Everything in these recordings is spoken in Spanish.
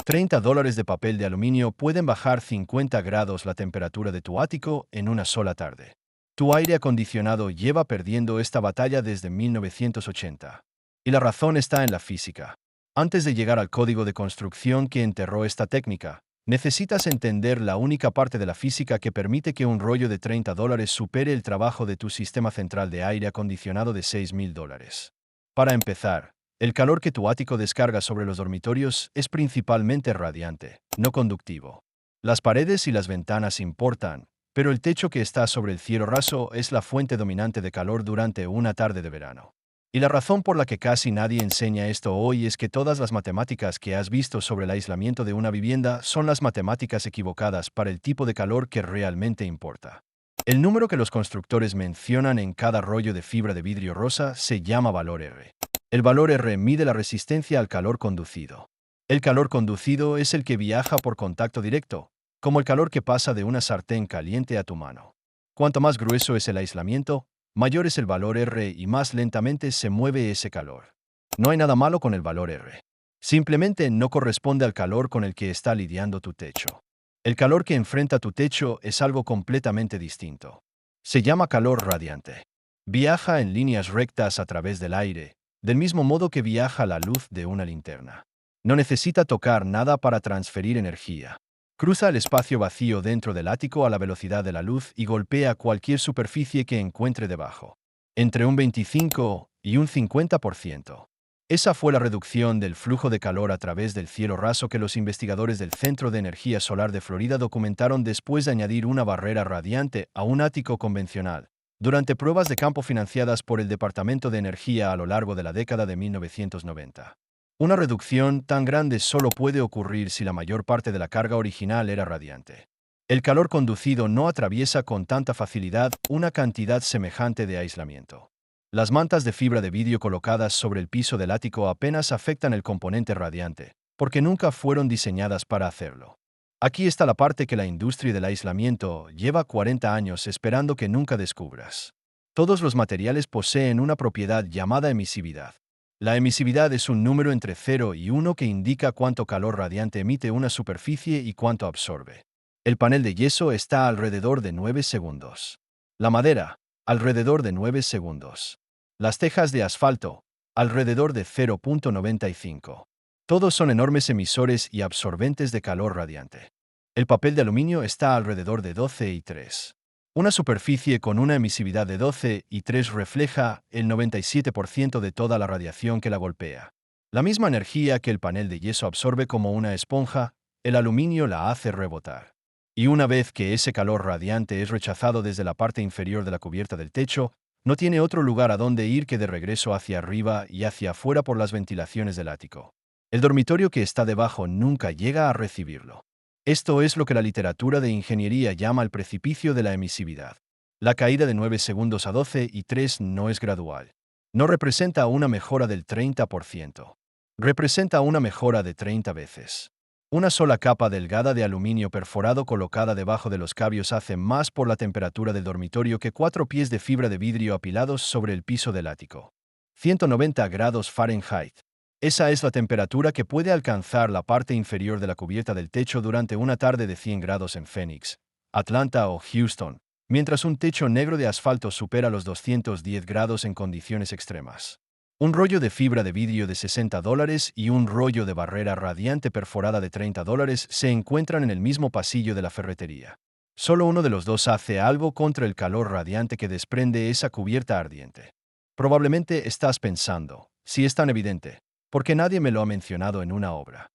$30 de papel de aluminio pueden bajar 50 grados la temperatura de tu ático en una sola tarde. Tu aire acondicionado lleva perdiendo esta batalla desde 1980. Y la razón está en la física. Antes de llegar al código de construcción que enterró esta técnica, necesitas entender la única parte de la física que permite que un rollo de $30 supere el trabajo de tu sistema central de aire acondicionado de $6,000. Para empezar, el calor que tu ático descarga sobre los dormitorios es principalmente radiante, no conductivo. Las paredes y las ventanas importan, pero el techo que está sobre el cielo raso es la fuente dominante de calor durante una tarde de verano. Y la razón por la que casi nadie enseña esto hoy es que todas las matemáticas que has visto sobre el aislamiento de una vivienda son las matemáticas equivocadas para el tipo de calor que realmente importa. El número que los constructores mencionan en cada rollo de fibra de vidrio rosa se llama valor R. El valor R mide la resistencia al calor conducido. El calor conducido es el que viaja por contacto directo, como el calor que pasa de una sartén caliente a tu mano. Cuanto más grueso es el aislamiento, mayor es el valor R y más lentamente se mueve ese calor. No hay nada malo con el valor R. Simplemente no corresponde al calor con el que está lidiando tu techo. El calor que enfrenta tu techo es algo completamente distinto. Se llama calor radiante. Viaja en líneas rectas a través del aire, del mismo modo que viaja la luz de una linterna. No necesita tocar nada para transferir energía. Cruza el espacio vacío dentro del ático a la velocidad de la luz y golpea cualquier superficie que encuentre debajo. Entre un 25 y un 50%. Esa fue la reducción del flujo de calor a través del cielo raso que los investigadores del Centro de Energía Solar de Florida documentaron después de añadir una barrera radiante a un ático convencional, durante pruebas de campo financiadas por el Departamento de Energía a lo largo de la década de 1990. Una reducción tan grande solo puede ocurrir si la mayor parte de la carga original era radiante. El calor conducido no atraviesa con tanta facilidad una cantidad semejante de aislamiento. Las mantas de fibra de vidrio colocadas sobre el piso del ático apenas afectan el componente radiante, porque nunca fueron diseñadas para hacerlo. Aquí está la parte que la industria del aislamiento lleva 40 años esperando que nunca descubras. Todos los materiales poseen una propiedad llamada emisividad. La emisividad es un número entre 0 y 1 que indica cuánto calor radiante emite una superficie y cuánto absorbe. El panel de yeso está alrededor de 9 segundos. La madera, alrededor de 9 segundos. Las tejas de asfalto, alrededor de 0.95. Todos son enormes emisores y absorbentes de calor radiante. El papel de aluminio está alrededor de 12 y 3. Una superficie con una emisividad de 12 y 3 refleja el 97% de toda la radiación que la golpea. La misma energía que el panel de yeso absorbe como una esponja, el aluminio la hace rebotar. Y una vez que ese calor radiante es rechazado desde la parte inferior de la cubierta del techo, no tiene otro lugar a donde ir que de regreso hacia arriba y hacia afuera por las ventilaciones del ático. El dormitorio que está debajo nunca llega a recibirlo. Esto es lo que la literatura de ingeniería llama el precipicio de la emisividad. La caída de 9 segundos a 12 y 3 no es gradual. No representa una mejora del 30%. Representa una mejora de 30 veces. Una sola capa delgada de aluminio perforado colocada debajo de los cables hace más por la temperatura del dormitorio que 4 pies de fibra de vidrio apilados sobre el piso del ático. 190 grados Fahrenheit. Esa es la temperatura que puede alcanzar la parte inferior de la cubierta del techo durante una tarde de 100 grados en Phoenix, Atlanta o Houston, mientras un techo negro de asfalto supera los 210 grados en condiciones extremas. Un rollo de fibra de vidrio de $60 y un rollo de barrera radiante perforada de $30 se encuentran en el mismo pasillo de la ferretería. Solo uno de los dos hace algo contra el calor radiante que desprende esa cubierta ardiente. Probablemente estás pensando, si es tan evidente, ¿por qué nadie me lo ha mencionado en una obra?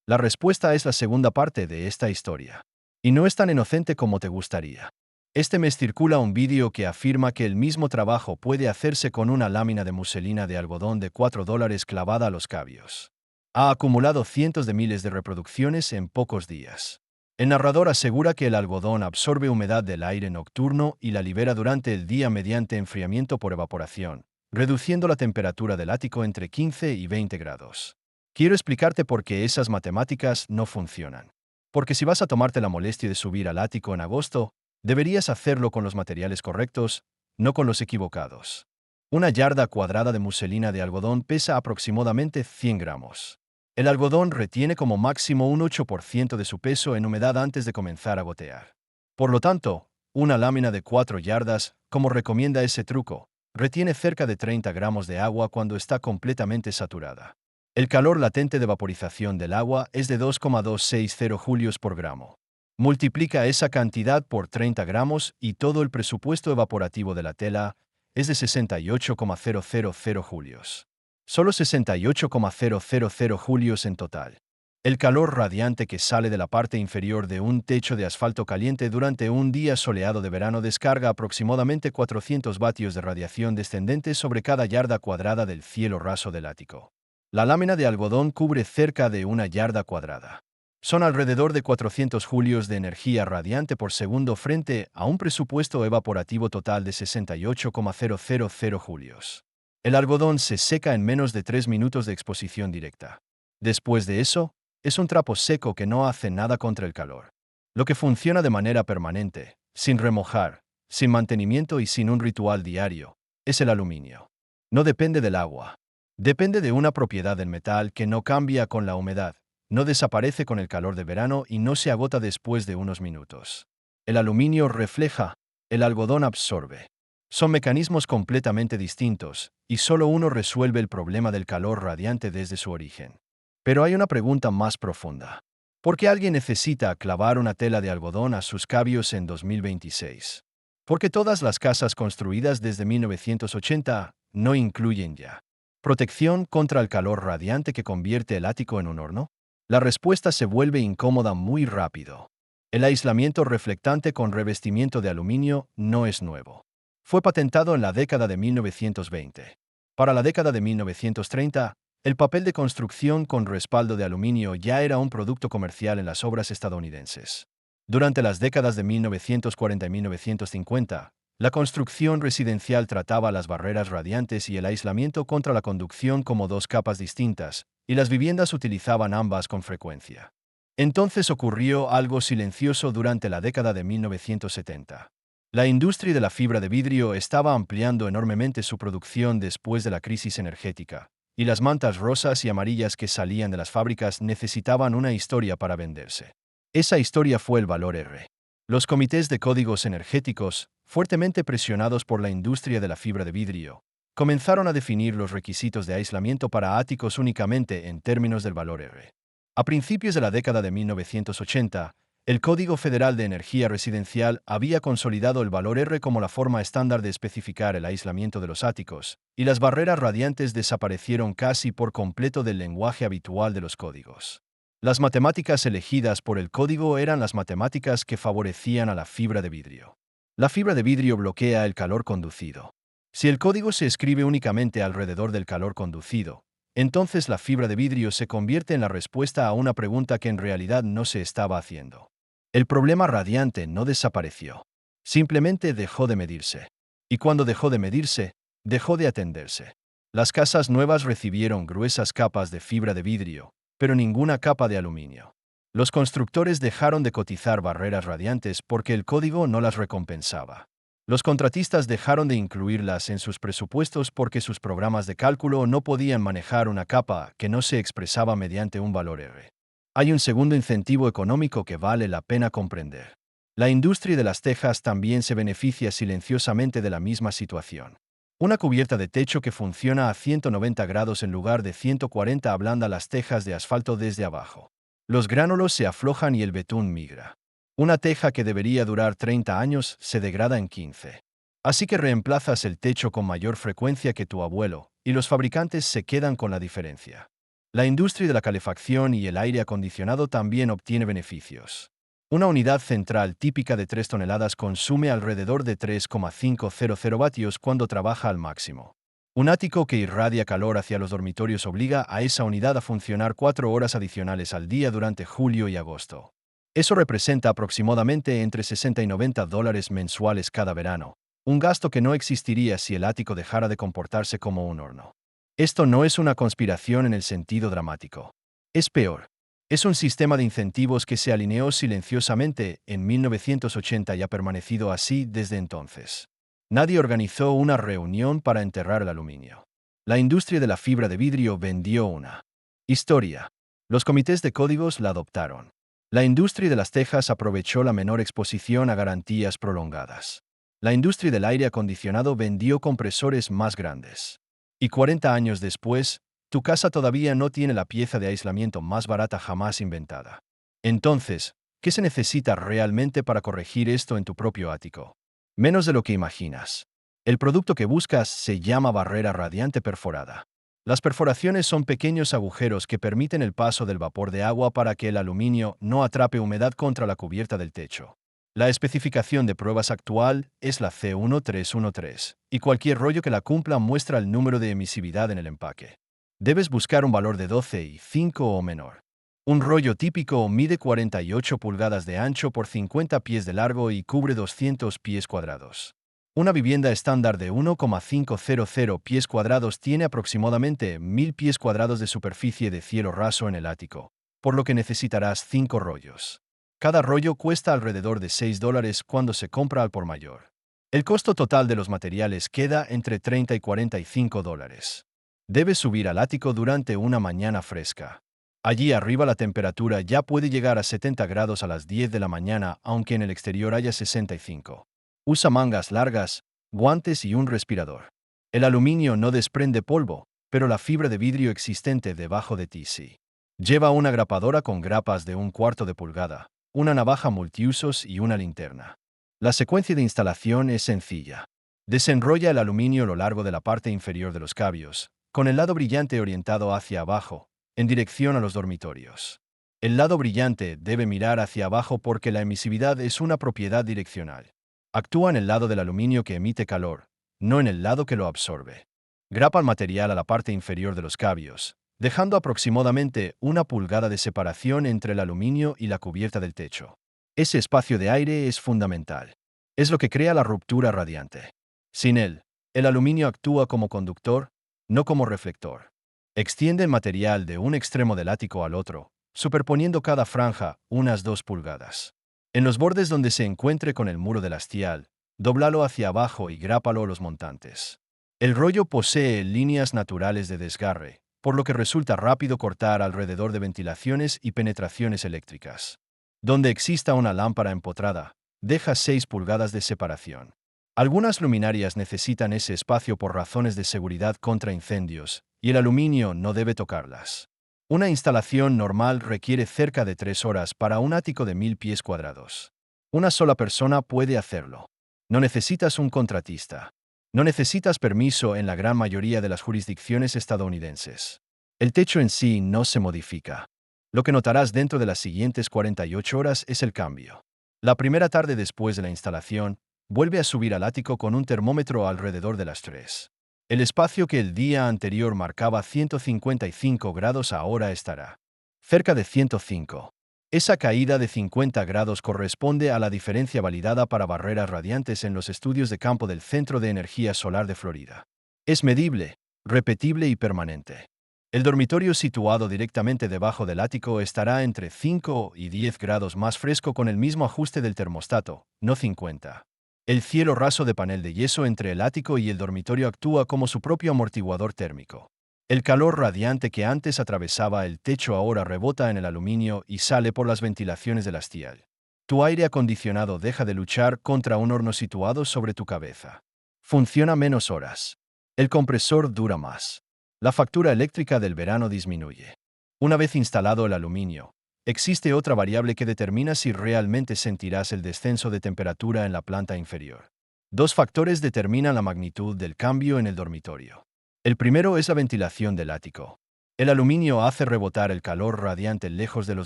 La respuesta es la segunda parte de esta historia. Y no es tan inocente como te gustaría. Este mes circula un vídeo que afirma que el mismo trabajo puede hacerse con una lámina de muselina de algodón de $4 clavada a los cables. Ha acumulado cientos de miles de reproducciones en pocos días. El narrador asegura que el algodón absorbe humedad del aire nocturno y la libera durante el día mediante enfriamiento por evaporación, reduciendo la temperatura del ático entre 15 y 20 grados. Quiero explicarte por qué esas matemáticas no funcionan. Porque si vas a tomarte la molestia de subir al ático en agosto, deberías hacerlo con los materiales correctos, no con los equivocados. Una yarda cuadrada de muselina de algodón pesa aproximadamente 100 gramos. El algodón retiene como máximo un 8% de su peso en humedad antes de comenzar a gotear. Por lo tanto, una lámina de 4 yardas, como recomienda ese truco, retiene cerca de 30 gramos de agua cuando está completamente saturada. El calor latente de vaporización del agua es de 2,260 julios por gramo. Multiplica esa cantidad por 30 gramos y todo el presupuesto evaporativo de la tela es de 68,000 julios. Solo 68,000 julios en total. El calor radiante que sale de la parte inferior de un techo de asfalto caliente durante un día soleado de verano descarga aproximadamente 400 vatios de radiación descendente sobre cada yarda cuadrada del cielo raso del ático. La lámina de algodón cubre cerca de una yarda cuadrada. Son alrededor de 400 julios de energía radiante por segundo frente a un presupuesto evaporativo total de 68,000 julios. El algodón se seca en menos de 3 minutos de exposición directa. Después de eso, es un trapo seco que no hace nada contra el calor. Lo que funciona de manera permanente, sin remojar, sin mantenimiento y sin un ritual diario, es el aluminio. No depende del agua. Depende de una propiedad del metal que no cambia con la humedad, no desaparece con el calor de verano y no se agota después de unos minutos. El aluminio refleja, el algodón absorbe. Son mecanismos completamente distintos, y solo uno resuelve el problema del calor radiante desde su origen. Pero hay una pregunta más profunda. ¿Por qué alguien necesita clavar una tela de algodón a sus cabios en 2026? Porque todas las casas construidas desde 1980 no incluyen ya protección contra el calor radiante que convierte el ático en un horno. La respuesta se vuelve incómoda muy rápido. El aislamiento reflectante con revestimiento de aluminio no es nuevo. Fue patentado en la década de 1920. Para la década de 1930, el papel de construcción con respaldo de aluminio ya era un producto comercial en las obras estadounidenses. Durante las décadas de 1940 y 1950, la construcción residencial trataba las barreras radiantes y el aislamiento contra la conducción como dos capas distintas, y las viviendas utilizaban ambas con frecuencia. Entonces ocurrió algo silencioso durante la década de 1970. La industria de la fibra de vidrio estaba ampliando enormemente su producción después de la crisis energética, y las mantas rosas y amarillas que salían de las fábricas necesitaban una historia para venderse. Esa historia fue el valor R. Los comités de códigos energéticos, fuertemente presionados por la industria de la fibra de vidrio, comenzaron a definir los requisitos de aislamiento para áticos únicamente en términos del valor R. A principios de la década de 1980, el Código Federal de Energía Residencial había consolidado el valor R como la forma estándar de especificar el aislamiento de los áticos, y las barreras radiantes desaparecieron casi por completo del lenguaje habitual de los códigos. Las matemáticas elegidas por el código eran las matemáticas que favorecían a la fibra de vidrio. La fibra de vidrio bloquea el calor conducido. Si el código se escribe únicamente alrededor del calor conducido, entonces la fibra de vidrio se convierte en la respuesta a una pregunta que en realidad no se estaba haciendo. El problema radiante no desapareció. Simplemente dejó de medirse. Y cuando dejó de medirse, dejó de atenderse. Las casas nuevas recibieron gruesas capas de fibra de vidrio, pero ninguna capa de aluminio. Los constructores dejaron de cotizar barreras radiantes porque el código no las recompensaba. Los contratistas dejaron de incluirlas en sus presupuestos porque sus programas de cálculo no podían manejar una capa que no se expresaba mediante un valor R. Hay un segundo incentivo económico que vale la pena comprender. La industria de las tejas también se beneficia silenciosamente de la misma situación. Una cubierta de techo que funciona a 190 grados en lugar de 140 ablanda las tejas de asfalto desde abajo. Los gránulos se aflojan y el betún migra. Una teja que debería durar 30 años se degrada en 15. Así que reemplazas el techo con mayor frecuencia que tu abuelo, y los fabricantes se quedan con la diferencia. La industria de la calefacción y el aire acondicionado también obtiene beneficios. Una unidad central típica de 3 toneladas consume alrededor de 3,500 vatios cuando trabaja al máximo. Un ático que irradia calor hacia los dormitorios obliga a esa unidad a funcionar 4 horas adicionales al día durante julio y agosto. Eso representa aproximadamente entre $60 y $90 mensuales cada verano, un gasto que no existiría si el ático dejara de comportarse como un horno. Esto no es una conspiración en el sentido dramático. Es peor. Es un sistema de incentivos que se alineó silenciosamente en 1980 y ha permanecido así desde entonces. Nadie organizó una reunión para enterrar el aluminio. La industria de la fibra de vidrio vendió una historia. Los comités de códigos la adoptaron. La industria de las tejas aprovechó la menor exposición a garantías prolongadas. La industria del aire acondicionado vendió compresores más grandes. Y 40 años después, tu casa todavía no tiene la pieza de aislamiento más barata jamás inventada. Entonces, ¿qué se necesita realmente para corregir esto en tu propio ático? Menos de lo que imaginas. El producto que buscas se llama barrera radiante perforada. Las perforaciones son pequeños agujeros que permiten el paso del vapor de agua para que el aluminio no atrape humedad contra la cubierta del techo. La especificación de pruebas actual es la C1313, y cualquier rollo que la cumpla muestra el número de emisividad en el empaque. Debes buscar un valor de 12,5 o menor. Un rollo típico mide 48 pulgadas de ancho por 50 pies de largo y cubre 200 pies cuadrados. Una vivienda estándar de 1,500 pies cuadrados tiene aproximadamente 1000 pies cuadrados de superficie de cielo raso en el ático, por lo que necesitarás 5 rollos. Cada rollo cuesta alrededor de $6 cuando se compra al por mayor. El costo total de los materiales queda entre $30 y $45. Debes subir al ático durante una mañana fresca. Allí arriba la temperatura ya puede llegar a 70 grados a las 10 de la mañana, aunque en el exterior haya 65. Usa mangas largas, guantes y un respirador. El aluminio no desprende polvo, pero la fibra de vidrio existente debajo de ti sí. Lleva una grapadora con grapas de 1/4 de pulgada, una navaja multiusos y una linterna. La secuencia de instalación es sencilla. Desenrolla el aluminio a lo largo de la parte inferior de los cabios, con el lado brillante orientado hacia abajo, en dirección a los dormitorios. El lado brillante debe mirar hacia abajo porque la emisividad es una propiedad direccional. Actúa en el lado del aluminio que emite calor, no en el lado que lo absorbe. Grapa el material a la parte inferior de los cabios, dejando aproximadamente 1 pulgada de separación entre el aluminio y la cubierta del techo. Ese espacio de aire es fundamental. Es lo que crea la ruptura radiante. Sin él, el aluminio actúa como conductor, no como reflector. Extiende el material de un extremo del ático al otro, superponiendo cada franja unas 2 pulgadas. En los bordes donde se encuentre con el muro del hastial, dóblalo hacia abajo y grápalo a los montantes. El rollo posee líneas naturales de desgarre, por lo que resulta rápido cortar alrededor de ventilaciones y penetraciones eléctricas. Donde exista una lámpara empotrada, deja 6 pulgadas de separación. Algunas luminarias necesitan ese espacio por razones de seguridad contra incendios, y el aluminio no debe tocarlas. Una instalación normal requiere cerca de 3 horas para un ático de 1000 pies cuadrados. Una sola persona puede hacerlo. No necesitas un contratista. No necesitas permiso en la gran mayoría de las jurisdicciones estadounidenses. El techo en sí no se modifica. Lo que notarás dentro de las siguientes 48 horas es el cambio. La primera tarde después de la instalación, vuelve a subir al ático con un termómetro alrededor de las 3. El espacio que el día anterior marcaba 155 grados ahora estará cerca de 105. Esa caída de 50 grados corresponde a la diferencia validada para barreras radiantes en los estudios de campo del Centro de Energía Solar de Florida. Es medible, repetible y permanente. El dormitorio situado directamente debajo del ático estará entre 5 y 10 grados más fresco con el mismo ajuste del termostato, no 50. El cielo raso de panel de yeso entre el ático y el dormitorio actúa como su propio amortiguador térmico. El calor radiante que antes atravesaba el techo ahora rebota en el aluminio y sale por las ventilaciones del hastial. Tu aire acondicionado deja de luchar contra un horno situado sobre tu cabeza. Funciona menos horas. El compresor dura más. La factura eléctrica del verano disminuye. Una vez instalado el aluminio, existe otra variable que determina si realmente sentirás el descenso de temperatura en la planta inferior. 2 factores determinan la magnitud del cambio en el dormitorio. El primero es la ventilación del ático. El aluminio hace rebotar el calor radiante lejos de los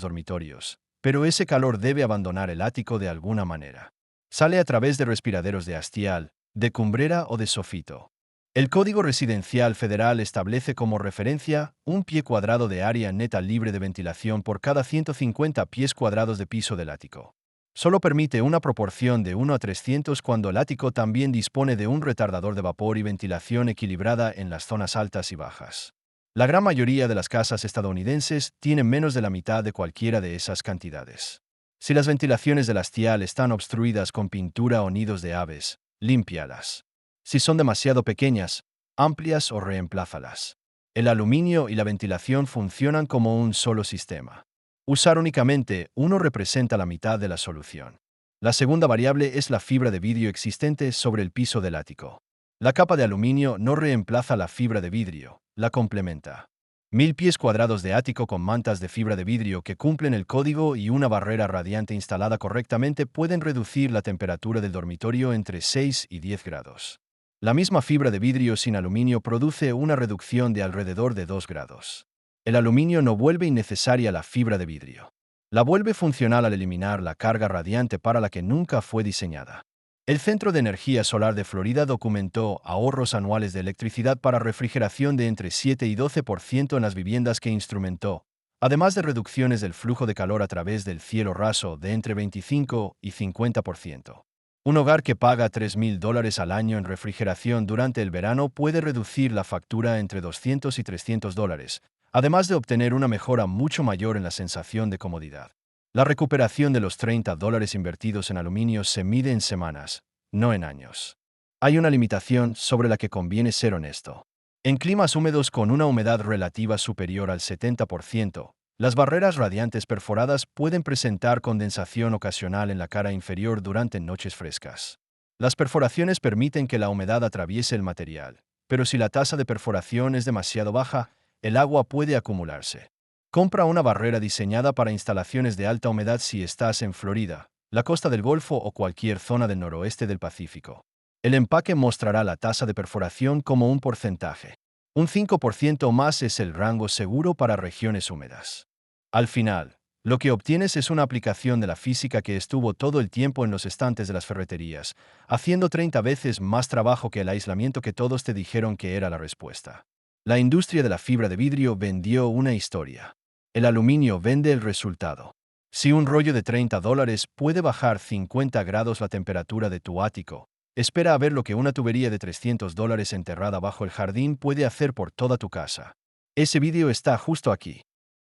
dormitorios, pero ese calor debe abandonar el ático de alguna manera. Sale a través de respiraderos de hastial, de cumbrera o de sofito. El Código Residencial Federal establece como referencia un pie cuadrado de área neta libre de ventilación por cada 150 pies cuadrados de piso del ático. Solo permite una proporción de 1 a 300 cuando el ático también dispone de un retardador de vapor y ventilación equilibrada en las zonas altas y bajas. La gran mayoría de las casas estadounidenses tienen menos de la mitad de cualquiera de esas cantidades. Si las ventilaciones del hastial están obstruidas con pintura o nidos de aves, límpialas. Si son demasiado pequeñas, ámplias o reemplázalas. El aluminio y la ventilación funcionan como un solo sistema. Usar únicamente uno representa la mitad de la solución. La segunda variable es la fibra de vidrio existente sobre el piso del ático. La capa de aluminio no reemplaza la fibra de vidrio, la complementa. 1000 pies cuadrados de ático con mantas de fibra de vidrio que cumplen el código y una barrera radiante instalada correctamente pueden reducir la temperatura del dormitorio entre 6 y 10 grados. La misma fibra de vidrio sin aluminio produce una reducción de alrededor de 2 grados. El aluminio no vuelve innecesaria la fibra de vidrio. La vuelve funcional al eliminar la carga radiante para la que nunca fue diseñada. El Centro de Energía Solar de Florida documentó ahorros anuales de electricidad para refrigeración de entre 7 y 12% en las viviendas que instrumentó, además de reducciones del flujo de calor a través del cielo raso de entre 25 y 50%. Un hogar que paga $3,000 al año en refrigeración durante el verano puede reducir la factura entre $200 y $300, además de obtener una mejora mucho mayor en la sensación de comodidad. La recuperación de los $30 invertidos en aluminio se mide en semanas, no en años. Hay una limitación sobre la que conviene ser honesto. En climas húmedos con una humedad relativa superior al 70%, las barreras radiantes perforadas pueden presentar condensación ocasional en la cara inferior durante noches frescas. Las perforaciones permiten que la humedad atraviese el material, pero si la tasa de perforación es demasiado baja, el agua puede acumularse. Compra una barrera diseñada para instalaciones de alta humedad si estás en Florida, la costa del Golfo o cualquier zona del noroeste del Pacífico. El empaque mostrará la tasa de perforación como un porcentaje. Un 5% más es el rango seguro para regiones húmedas. Al final, lo que obtienes es una aplicación de la física que estuvo todo el tiempo en los estantes de las ferreterías, haciendo 30 veces más trabajo que el aislamiento que todos te dijeron que era la respuesta. La industria de la fibra de vidrio vendió una historia. El aluminio vende el resultado. Si un rollo de $30 puede bajar 50 grados la temperatura de tu ático, espera a ver lo que una tubería de $300 enterrada bajo el jardín puede hacer por toda tu casa. Ese vídeo está justo aquí.